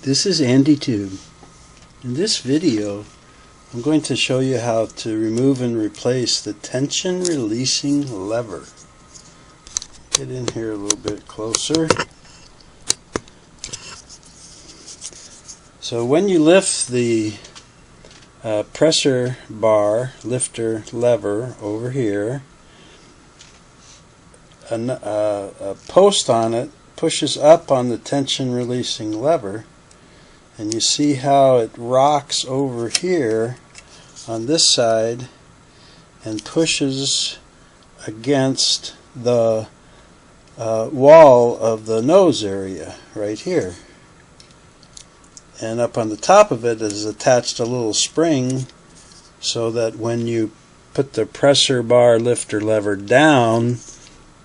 this is AndyTube. In this video I'm going to show you how to remove and replace the tension releasing lever. Get in here a little bit closer. So when you lift the pressure bar lifter lever over here, a post on it pushes up on the tension releasing lever, and you see how it rocks over here on this side and pushes against the wall of the nose area right here. And up on the top of it is attached a little spring so that when you put the pressure bar lifter lever down,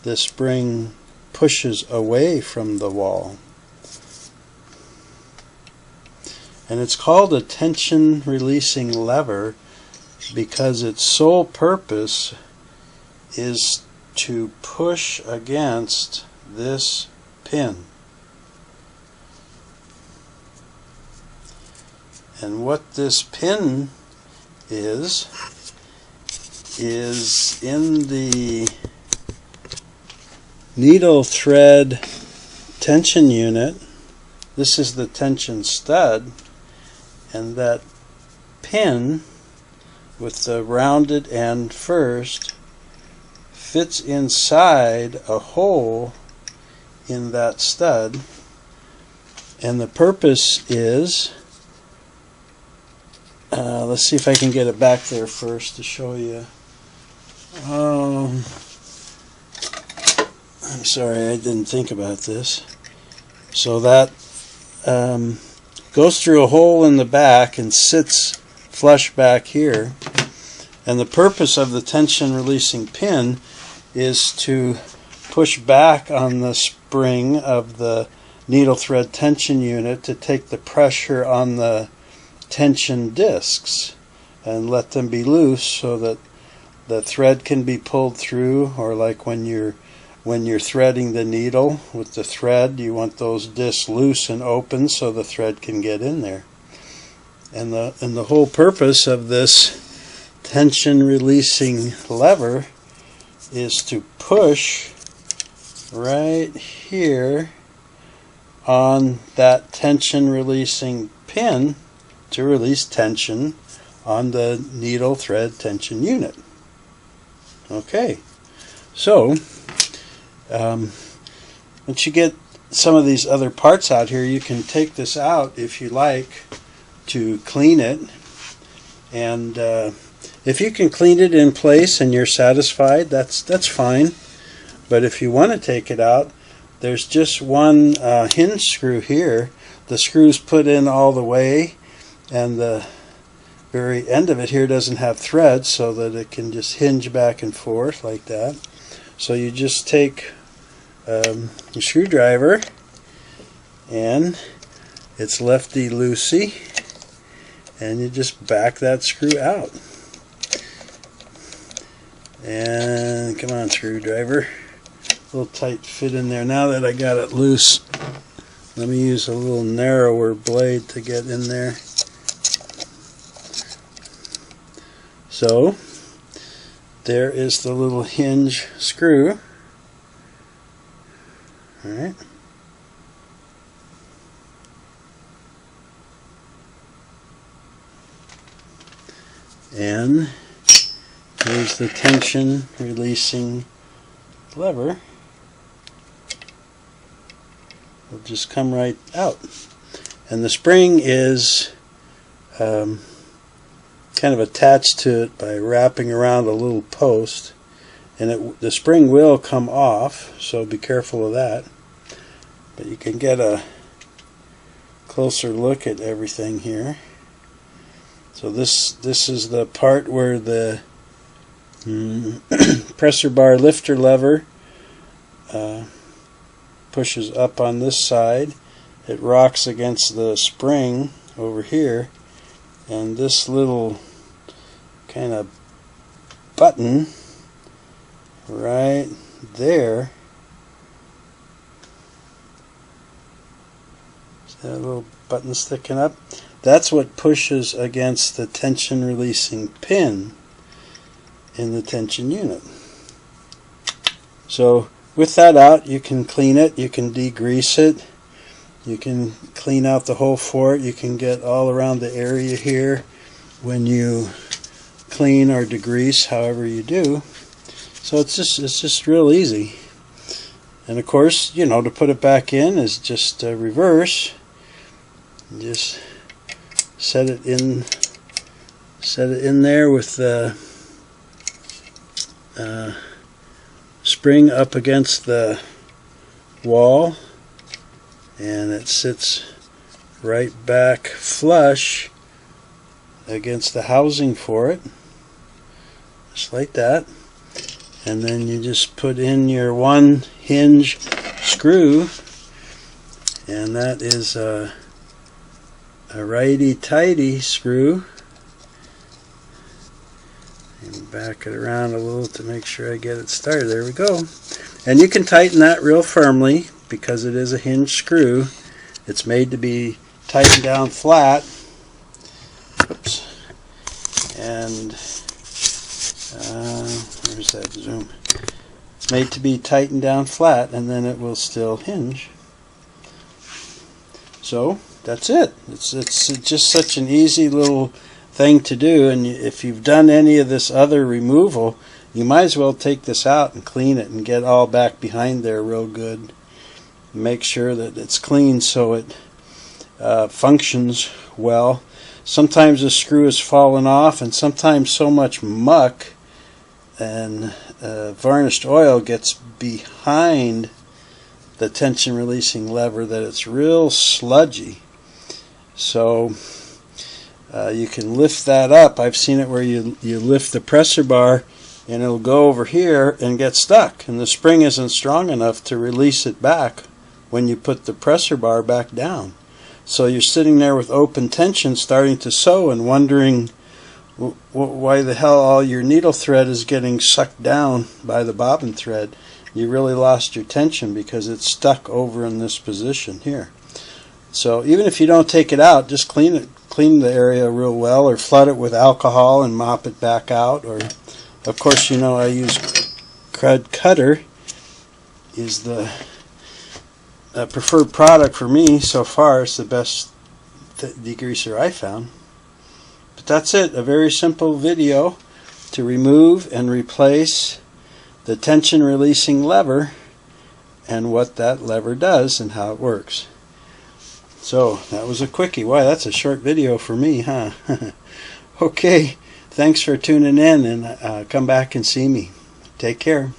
the spring pushes away from the wall. And it's called a tension releasing lever because its sole purpose is to push against this pin. And what this pin is in the needle thread tension unit. This is the tension stud, and that pin with the rounded end first fits inside a hole in that stud, and the purpose is, let's see if I can get it back there first to show you. I'm sorry, I didn't think about this. So that goes through a hole in the back and sits flush back here. And the purpose of the tension releasing pin is to push back on the spring of the needle thread tension unit to take the pressure on the tension discs and let them be loose so that the thread can be pulled through, or like when you're threading the needle with the thread, you want those discs loose and open so the thread can get in there. And the whole purpose of this tension releasing lever is to push right here on that tension releasing pin to release tension on the needle thread tension unit. Okay, so once you get some of these other parts out here, you can take this out if you like to clean it, and if you can clean it in place and you're satisfied, that's fine. But if you want to take it out, there's just one hinge screw here. The screw's put in all the way, and the very end of it here doesn't have threads, so that it can just hinge back and forth like that. So you just take a screwdriver, and it's lefty loosey, and you just back that screw out. And come on, screwdriver, a little tight fit in there. Now that I got it loose, let me use a little narrower blade to get in there. So there is the little hinge screw. Alright. And here's the tension releasing lever. It'll just come right out. And the spring is kind of attached to it by wrapping around a little post, and the spring will come off, so be careful of that. But you can get a closer look at everything here. So this is the part where the pressure bar lifter lever pushes up on this side. It rocks against the spring over here, and this little kind of button right there a little button sticking up. That's what pushes against the tension releasing pin in the tension unit. So with that out, you can clean it, you can degrease it, you can clean out the hole for it, you can get all around the area here when you clean or degrease, however you do. So it's just real easy. And of course, you know, to put it back in is just reverse. Just set it in there with the spring up against the wall, and it sits right back flush against the housing for it, just like that. And then you just put in your one hinge screw, and that is a righty-tighty screw. And back it around a little to make sure I get it started. There we go. And you can tighten that real firmly because it is a hinge screw. It's made to be tightened down flat. Oops. And where's that zoom? It's made to be tightened down flat, and then it will still hinge. So that's it. It's just such an easy little thing to do, and if you've done any of this other removal, you might as well take this out and clean it and get all back behind there real good. Make sure that it's clean so it functions well. Sometimes the screw is falling off, and sometimes so much muck and varnished oil gets behind the tension releasing lever that it's real sludgy. So you can lift that up. I've seen it where you lift the pressure bar and it'll go over here and get stuck, and the spring isn't strong enough to release it back when you put the pressure bar back down. So you're sitting there with open tension starting to sew and wondering why the hell all your needle thread is getting sucked down by the bobbin thread. You really lost your tension because it's stuck over in this position here. So even if you don't take it out, just clean the area real well, or flood it with alcohol and mop it back out. Or, of course, you know I use Crud Cutter is the preferred product for me so far. It's the best degreaser I found. But that's it, a very simple video to remove and replace the tension releasing lever and what that lever does and how it works. So that was a quickie. Wow, that's a short video for me, huh? Okay, thanks for tuning in, and come back and see me. Take care.